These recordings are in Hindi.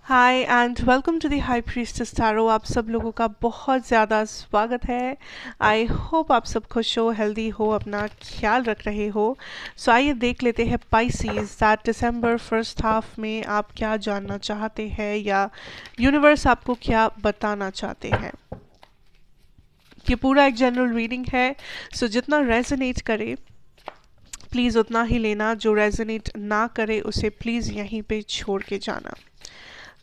Hi and welcome to the high priestess tarot. आप सब लोगों का बहुत ज़्यादा स्वागत है। आई होप आप सब खुश हो, हेल्दी हो, अपना ख्याल रख रहे हो। सो आइए देख लेते हैं Pisces that December first half में आप क्या जानना चाहते हैं या यूनिवर्स आपको क्या बताना चाहते हैं। ये पूरा एक जनरल रीडिंग है, सो जितना रेजोनेट करे प्लीज़ उतना ही लेना, जो रेजोनेट ना करे उसे प्लीज़ यहीं पे छोड़ के जाना।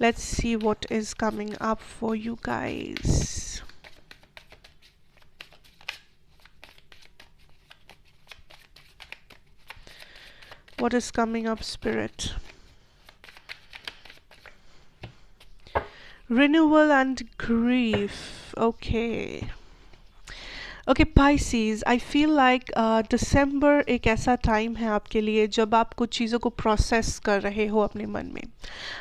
Let's see what is coming up for you guys. What is coming up, Spirit? Renewal and grief. Okay. Okay Pisces, I feel like दिसंबर एक ऐसा टाइम है आपके लिए जब आप कुछ चीज़ों को प्रोसेस कर रहे हो अपने मन में।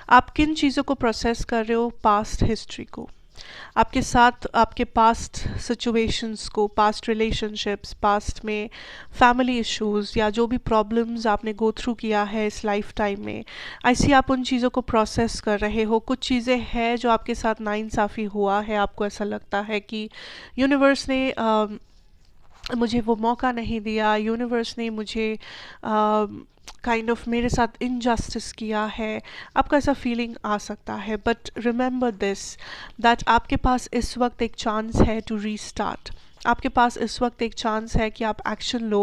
आप किन चीज़ों को प्रोसेस कर रहे हो? पास्ट हिस्ट्री को, आपके साथ आपके पास्ट सिचुएशंस को, पास्ट रिलेशनशिप्स, पास्ट में फैमिली इश्यूज या जो भी प्रॉब्लम्स आपने गो थ्रू किया है इस लाइफ टाइम में। ऐसी आप उन चीज़ों को प्रोसेस कर रहे हो। कुछ चीज़ें हैं जो आपके साथ नाइंसाफ़ी हुआ है, आपको ऐसा लगता है कि यूनिवर्स ने मुझे वो मौका नहीं दिया, यूनिवर्स ने मुझे काइंड ऑफ मेरे साथ इनजस्टिस किया है। आपका ऐसा फीलिंग आ सकता है, बट रिमेंबर दिस दैट आपके पास इस वक्त एक चांस है टू रीस्टार्ट। आपके पास इस वक्त एक चांस है कि आप एक्शन लो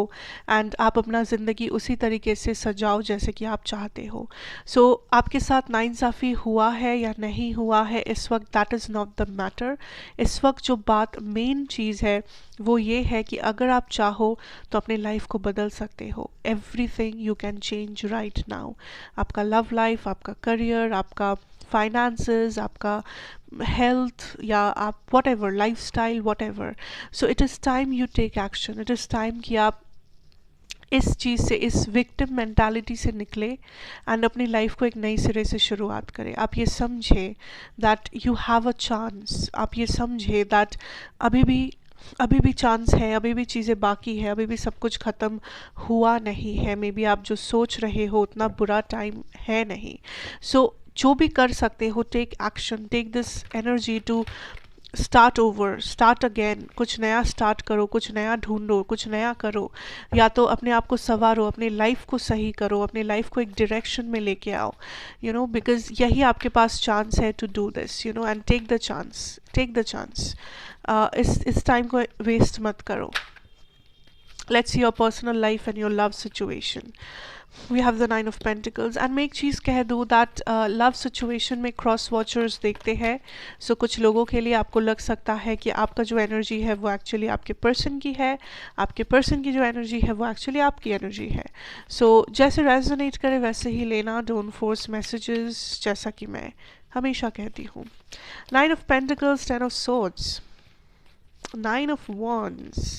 एंड आप अपना ज़िंदगी उसी तरीके से सजाओ जैसे कि आप चाहते हो। सो आपके साथ नाइंसाफ़ी हुआ है या नहीं हुआ है इस वक्त, that is not the matter. इस वक्त जो बात मेन चीज़ है वो ये है कि अगर आप चाहो तो अपने लाइफ को बदल सकते हो। Everything you can change right now. आपका लव लाइफ, आपका करियर, आपका फाइनेंसेस, आपका हेल्थ या आप whatever lifestyle whatever. So it is time you take action. It is time कि आप इस चीज़ से, इस विक्टिम मेंटालिटी से निकले एंड अपनी लाइफ को एक नई सिरे से शुरुआत करें। आप ये समझे that you have a chance. आप ये समझे दैट अभी भी अभी भी चांस है, अभी भी चीज़ें बाकी है, अभी भी सब कुछ ख़त्म हुआ नहीं है। मे बी आप जो सोच रहे हो उतना बुरा टाइम है नहीं। सो जो भी कर सकते हो, take action, take this energy to start over, start again. कुछ नया स्टार्ट करो, कुछ नया ढूंढो, कुछ नया करो। या तो अपने आप को संवारो, अपनी लाइफ को सही करो, अपनी लाइफ को एक डायरेक्शन में लेके आओ, बिकॉज यही आपके पास चांस है to do this, and take the chance, take the chance. इस टाइम को वेस्ट मत करो। Let's see your personal life and your love situation. We have the 9 of Pentacles and मैं एक चीज़ कह दूँ that love situation में क्रॉस वॉचर्स देखते हैं। सो कुछ लोगों के लिए आपको लग सकता है कि आपका जो एनर्जी है वो एक्चुअली आपके पर्सन की है, आपके पर्सन की जो एनर्जी है वो एक्चुअली आपकी एनर्जी है। सो जैसे रेजोनेट करे वैसे ही लेना, डोंट फोर्स मैसेजेस, जैसा कि मैं हमेशा कहती हूँ। 9 of Pentacles, 10 of Swords, 9 of Wands,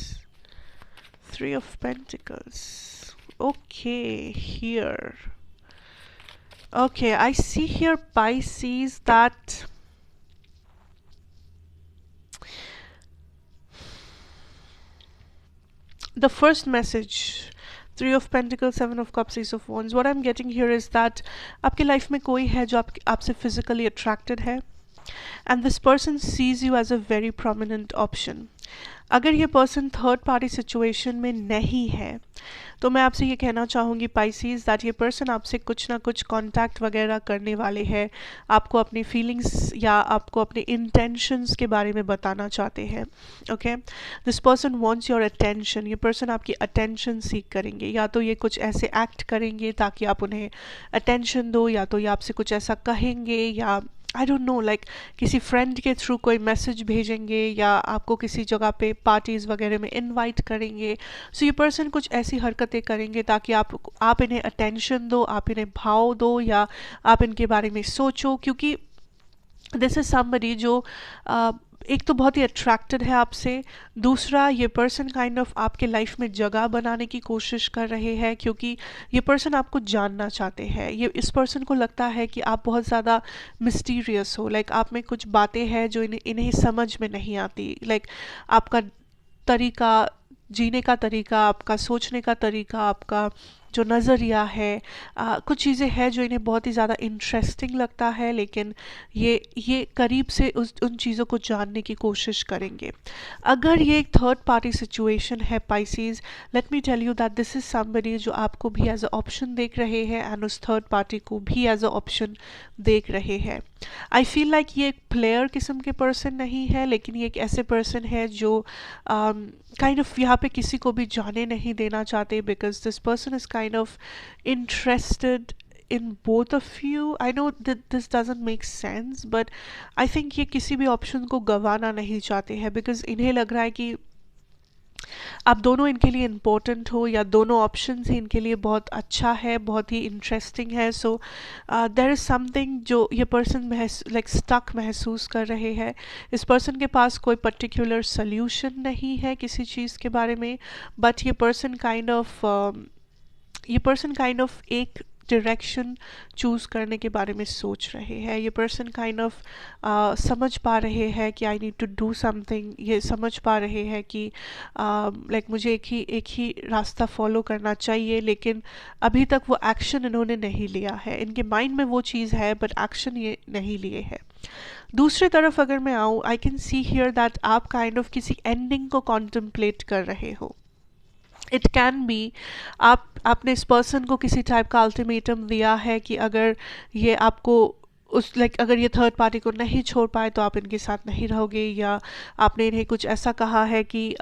3 of Pentacles. Okay, here. Okay, I see here, Pisces, that the first message, 3 of Pentacles, 7 of Cups, Ace of Wands, what I'm getting here is that आपके लाइफ में कोई है जो आपसे physically attracted है and this person sees you as a very prominent option. अगर ये पर्सन थर्ड पार्टी सिचुएशन में नहीं है तो मैं आपसे ये कहना चाहूँगी पाइसीज दैट ये पर्सन आपसे कुछ ना कुछ कांटेक्ट वगैरह करने वाले हैं, आपको अपनी फीलिंग्स या आपको अपने इंटेंशंस के बारे में बताना चाहते हैं। Okay, this person wants your attention. ये पर्सन आपकी अटेंशन सीख करेंगे, या तो ये कुछ ऐसे एक्ट करेंगे ताकि आप उन्हें अटेंशन दो, या तो ये आपसे कुछ ऐसा कहेंगे, या आई डोंट नो, लाइक किसी फ्रेंड के थ्रू कोई मैसेज भेजेंगे या आपको किसी जगह पे पार्टीज़ वगैरह में इनवाइट करेंगे। सो ये पर्सन कुछ ऐसी हरकतें करेंगे ताकि आप इन्हें अटेंशन दो, आप इन्हें भाव दो, या आप इनके बारे में सोचो, क्योंकि दिस इज़ समबडी जो एक तो बहुत ही अट्रैक्टेड है आपसे, दूसरा ये पर्सन काइंड ऑफ आपके लाइफ में जगह बनाने की कोशिश कर रहे हैं, क्योंकि ये पर्सन आपको जानना चाहते हैं। ये इस पर्सन को लगता है कि आप बहुत ज़्यादा मिस्टीरियस हो, लाइक आप में कुछ बातें हैं जो इन्हें समझ में नहीं आती, लाइक आपका तरीका, जीने का तरीका, आपका सोचने का तरीका, आपका जो नज़रिया है, कुछ चीज़ें हैं जो इन्हें बहुत ही ज़्यादा इंटरेस्टिंग लगता है, लेकिन ये करीब से उन चीज़ों को जानने की कोशिश करेंगे। अगर ये एक थर्ड पार्टी सिचुएशन है पाइसीज, let me tell you that this is somebody जो आपको भी एज अ ऑप्शन देख रहे हैं एंड उस थर्ड पार्टी को भी एज अ ऑप्शन देख रहे हैं। आई फील लाइक ये एक प्लेयर किस्म के पर्सन नहीं है, लेकिन ये एक ऐसे पर्सन है जो काइंड ऑफ यहाँ पे किसी को भी जाने नहीं देना चाहते, because this person is kind of interested in both of you. I know that this doesn't make sense, but I think ये किसी भी ऑप्शन को गंवाना नहीं चाहते हैं, बिकॉज इन्हें लग रहा है कि आप दोनों इनके लिए इम्पोर्टेंट हो, या दोनों ऑप्शंस ही इनके लिए बहुत अच्छा है, बहुत ही इंटरेस्टिंग है। सो देयर इज़ समथिंग जो ये पर्सन लाइक स्टक महसूस कर रहे हैं। इस पर्सन के पास कोई पर्टिकुलर सल्यूशन नहीं है किसी चीज़ के बारे में, बट ये पर्सन काइंड ऑफ एक डायरेक्शन चूज़ करने के बारे में सोच रहे हैं। ये पर्सन काइंड ऑफ समझ पा रहे हैं कि I need to do something. ये समझ पा रहे हैं कि लाइक मुझे एक ही रास्ता फॉलो करना चाहिए, लेकिन अभी तक वो एक्शन इन्होंने नहीं लिया है। इनके माइंड में वो चीज़ है, बट एक्शन ये नहीं लिए है। दूसरी तरफ अगर मैं आऊँ, I can see here that आप काइंड ऑफ किसी एंडिंग को कॉन्टम्पलेट कर रहे हो। इट कैन बी आपने इस पर्सन को किसी टाइप का अल्टीमेटम दिया है कि अगर ये आपको अगर ये थर्ड पार्टी को नहीं छोड़ पाए तो आप इनके साथ नहीं रहोगे, या आपने इन्हें कुछ ऐसा कहा है कि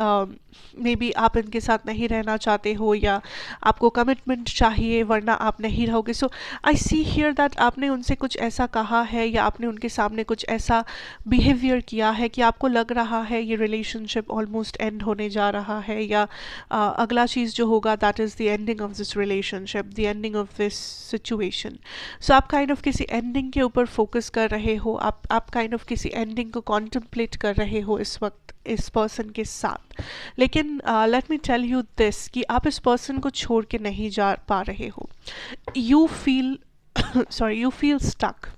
मे बी आप इनके साथ नहीं रहना चाहते हो, या आपको कमिटमेंट चाहिए वरना आप नहीं रहोगे। सो आई सी हियर दैट आपने उनसे कुछ ऐसा कहा है, या आपने उनके सामने कुछ ऐसा बिहेवियर किया है कि आपको लग रहा है ये रिलेशनशिप ऑलमोस्ट एंड होने जा रहा है, या अगला चीज़ जो होगा that is the ending of this relationship, the ending of this situation. So आप काइंड ऑफ किसी एंडिंग के ऊपर फोकस कर रहे हो, आप काइंड ऑफ किसी एंडिंग को कॉन्टम्पलेट कर रहे हो इस वक्त इस पर्सन के साथ। लेकिन let me tell you this कि आप इस पर्सन को छोड़ के नहीं जा पा रहे हो। You feel you feel stuck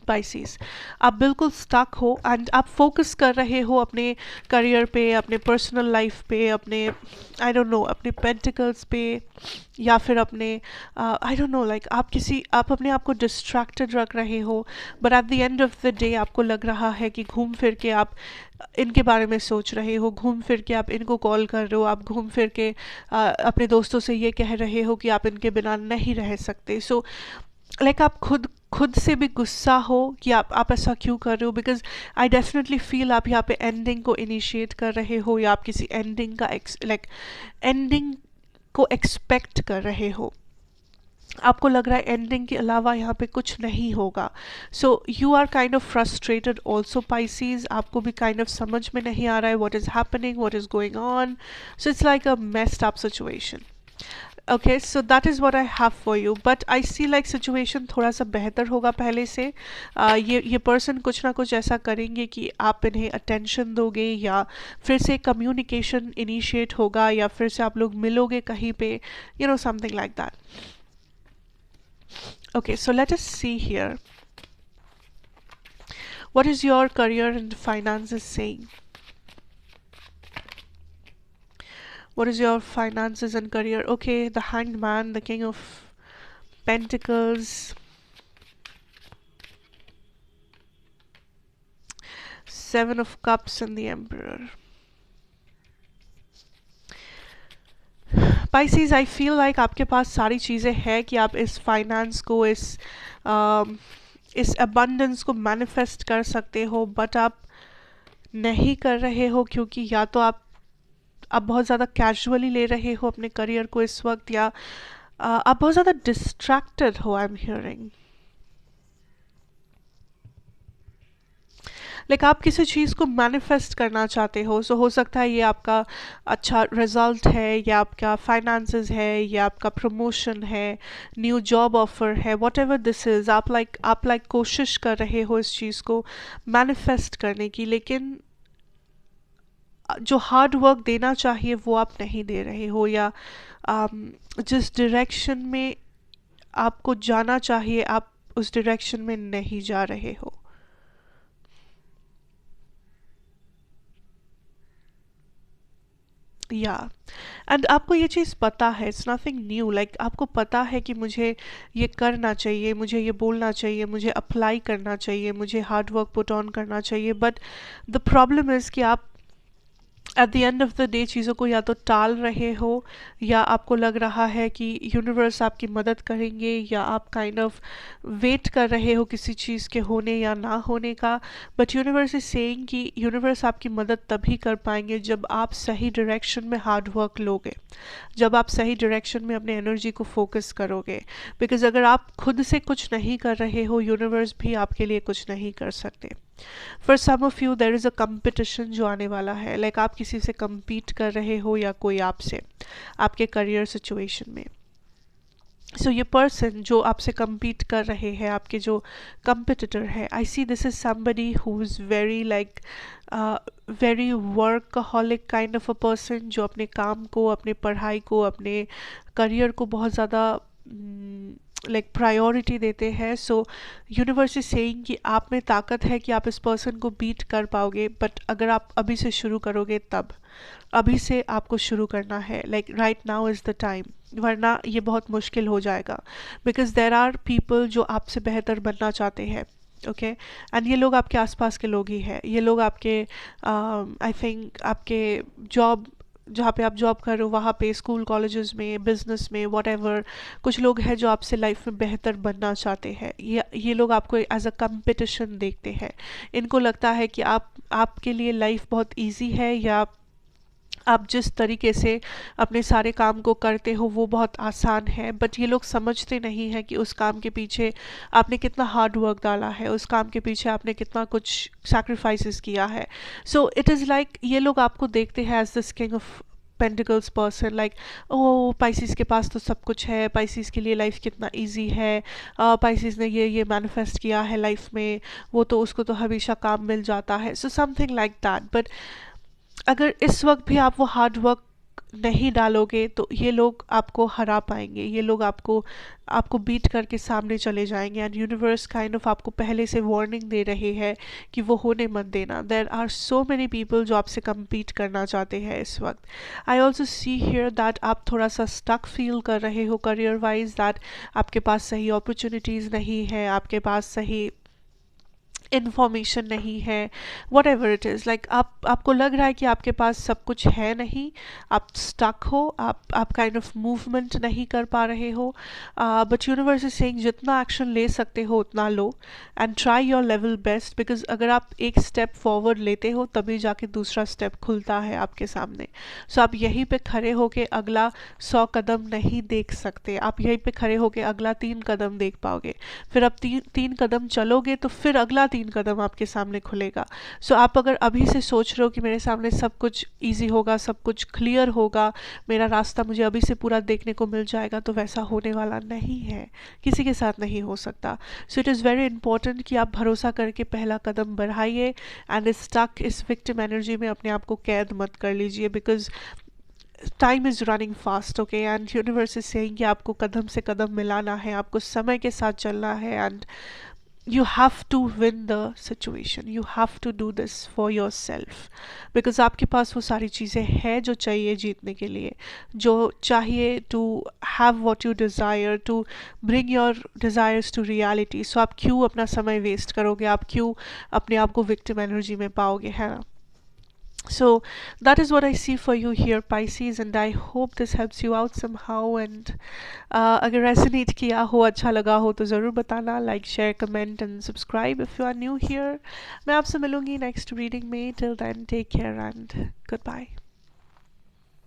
Pisces. आप बिल्कुल स्टक हो एंड आप फोकस कर रहे हो अपने करियर पे, अपने पर्सनल लाइफ पे, अपने आई डोंट नो अपने पेंटिकल्स पे, या फिर अपने आई डोंट नो लाइक आप अपने आप को डिस्ट्रैक्टेड रख रहे हो। But at the end of the day आपको लग रहा है कि घूम फिर के आप इनके बारे में सोच रहे हो, घूम फिर के आप इनको कॉल कर रहे हो, आप घूम फिर के अपने दोस्तों से ये कह रहे हो कि आप इनके बिना नहीं रह सकते। सो लाइक आप खुद से भी गुस्सा हो कि आप ऐसा क्यों कर रहे हो, बिकॉज आई डेफिनेटली फील आप यहाँ पे एंडिंग को इनिशिएट कर रहे हो, या आप किसी एंडिंग का एंडिंग को एक्सपेक्ट कर रहे हो। आपको लग रहा है एंडिंग के अलावा यहाँ पे कुछ नहीं होगा। So you are kind of frustrated also Pisces. आपको भी काइंड ऑफ समझ में नहीं आ रहा है what is happening, what is going on. So it's like a messed up situation. Okay, so that is what I have for you, but I see like situation थोड़ा सा बेहतर होगा पहले से। ये पर्सन कुछ ना कुछ ऐसा करेंगे कि आप इन्हें अटेंशन दोगे, या फिर से कम्युनिकेशन इनिशिएट होगा, या फिर से आप लोग मिलोगे कहीं पे, you know, something like that. Okay, so let us see here. What is your career and finances saying? What is your finances and career? Okay, the Hanged Man, the King of Pentacles, Seven of Cups and the Emperor. Pisces, I feel like आपके पास सारी चीज़ें हैं कि आप इस फाइनेंस को, इस अबंडेंस को मैनिफेस्ट कर सकते हो, बट आप नहीं कर रहे हो क्योंकि या तो आप बहुत ज़्यादा कैजुअली ले रहे हो अपने करियर को इस वक्त, या आप बहुत ज़्यादा डिस्ट्रैक्टेड हो। आई एम हियरिंग लाइक आप किसी चीज़ को मैनिफेस्ट करना चाहते हो। सो हो सकता है ये आपका अच्छा रिजल्ट है, या आपका फाइनेंसेस है, या आपका प्रमोशन है, न्यू जॉब ऑफर है, वॉट एवर दिस इज़। आप लाइक कोशिश कर रहे हो इस चीज़ को मैनिफेस्ट करने की, लेकिन जो हार्ड वर्क देना चाहिए वो आप नहीं दे रहे हो, या जिस डायरेक्शन में आपको जाना चाहिए आप उस डायरेक्शन में नहीं जा रहे हो। या एंड आपको ये चीज़ पता है, इट्स नथिंग न्यू, लाइक आपको पता है कि मुझे ये करना चाहिए, मुझे ये बोलना चाहिए, मुझे अप्लाई करना चाहिए, मुझे हार्ड वर्क पुट ऑन करना चाहिए, बट द प्रॉब्लम इज़ कि आप at the end of the day चीज़ों को या तो टाल रहे हो, या आपको लग रहा है कि यूनिवर्स आपकी मदद करेंगे, या आप काइंड ऑफ वेट कर रहे हो किसी चीज़ के होने या ना होने का। बट यूनिवर्स इज सेइंग कि यूनिवर्स आपकी मदद तभी कर पाएंगे जब आप सही डायरेक्शन में हार्ड वर्क लोगे, जब आप सही डायरेक्शन में अपने एनर्जी को फोकस करोगे। बिकॉज अगर आप खुद से कुछ नहीं कर रहे हो, यूनिवर्स भी आपके लिए कुछ नहीं कर सकते। For some of you there is a competition जो आने वाला है, लाइक आप किसी से compete कर रहे हो या कोई आपसे, आपके करियर सिचुएशन में। सो ये पर्सन जो आपसे compete कर रहे हैं, आपके जो competitor है, I see this is somebody who is very like very workaholic kind of a person, जो अपने काम को, अपने पढ़ाई को, अपने करियर को बहुत ज़्यादा लाइक प्रायोरिटी देते हैं। सो यूनिवर्स इज सेइंग कि आप में ताकत है कि आप इस पर्सन को बीट कर पाओगे, बट अगर आप अभी से शुरू करोगे तब, अभी से आपको शुरू करना है, like right now is the time, वरना ये बहुत मुश्किल हो जाएगा। बिकॉज देर आर पीपल जो आपसे बेहतर बनना चाहते हैं, ओके एंड ये लोग आपके आसपास के लोग ही हैं, ये लोग आपके आई थिंक आपके जॉब, जहाँ पे आप जॉब कर रहे हो वहाँ पे, स्कूल कॉलेजेस में, बिजनेस में, वॉट कुछ लोग हैं जो आपसे लाइफ में बेहतर बनना चाहते हैं। ये लोग आपको एज अ कंपटीशन देखते हैं। इनको लगता है कि आपके लिए लाइफ बहुत इजी है, या आप जिस तरीके से अपने सारे काम को करते हो वो बहुत आसान है। बट ये लोग समझते नहीं हैं कि उस काम के पीछे आपने कितना हार्ड वर्क डाला है, उस काम के पीछे आपने कितना कुछ सैक्रिफाइसेस किया है। सो इट इज़ लाइक ये लोग आपको देखते हैं as this king of pentacles person, like oh Pisces के पास तो सब कुछ है, पाइसिस के लिए लाइफ कितना इजी है, पाइसिस ने ये मैनिफेस्ट किया है लाइफ में, वो तो उसको तो हमेशा काम मिल जाता है। So something like that. But अगर इस वक्त भी आप वो हार्ड वर्क नहीं डालोगे तो ये लोग आपको हरा पाएंगे, ये लोग आपको आपको बीट करके सामने चले जाएंगे। एंड यूनिवर्स काइंड ऑफ आपको पहले से वार्निंग दे रहे हैं कि वो होने मत देना। There are so many people जो आपसे compete करना चाहते हैं इस वक्त। I also see here that आप थोड़ा सा स्टक फील कर रहे हो करियर वाइज, दैट आपके पास सही अपॉर्चुनिटीज़ नहीं है, आपके पास सही इन्फॉर्मेशन नहीं है, what ever it is, like आपको लग रहा है कि आपके पास सब कुछ है नहीं, आप स्टक हो, आप काइंड ऑफ मूवमेंट नहीं कर पा रहे हो। बट यूनिवर्स इज सेइंग जितना एक्शन ले सकते हो उतना लो, and try your level best. Because अगर आप एक स्टेप फॉरवर्ड लेते हो तभी जाके दूसरा स्टेप खुलता है आपके सामने। सो आप यहीं पे खड़े होके अगला 100 कदम नहीं देख सकते, आप यहीं पे खड़े होके अगला 3 कदम देख पाओगे। फिर आप तीन कदम चलोगे तो फिर अगला 3 कदम आपके सामने खुलेगा। सो आप अगर अभी से सोच रहे हो कि मेरे सामने सब कुछ ईजी होगा, सब कुछ क्लियर होगा, मेरा रास्ता मुझे अभी से पूरा देखने को मिल जाएगा, तो वैसा होने वाला नहीं है, किसी के साथ नहीं हो सकता। सो इट इज़ वेरी इंपॉर्टेंट कि आप भरोसा करके पहला कदम बढ़ाइए, एंड स्टक इस विक्टिम एनर्जी में अपने आप को कैद मत कर लीजिए। Because time is running fast, okay and universe is saying कि आपको कदम से कदम मिलाना है, आपको समय के साथ चलना है, and you have to win the situation, you have to do this for yourself, because आपके पास वो सारी चीज़ें हैं जो चाहिए जीतने के लिए, जो चाहिए to have what you desire, to bring your desires to reality। so आप क्यों अपना समय वेस्ट करोगे, आप क्यों अपने आप को victim energy में पाओगे, है ना। So that is what I see for you here, Pisces, and I hope this helps you out somehow। and अगर रेजोनेट किया हो, अच्छा लगा हो तो ज़रूर बताना, like share comment and subscribe if you are new here. मैं आपसे मिलूंगी नेक्स्ट रीडिंग में। Till then take care and good bye.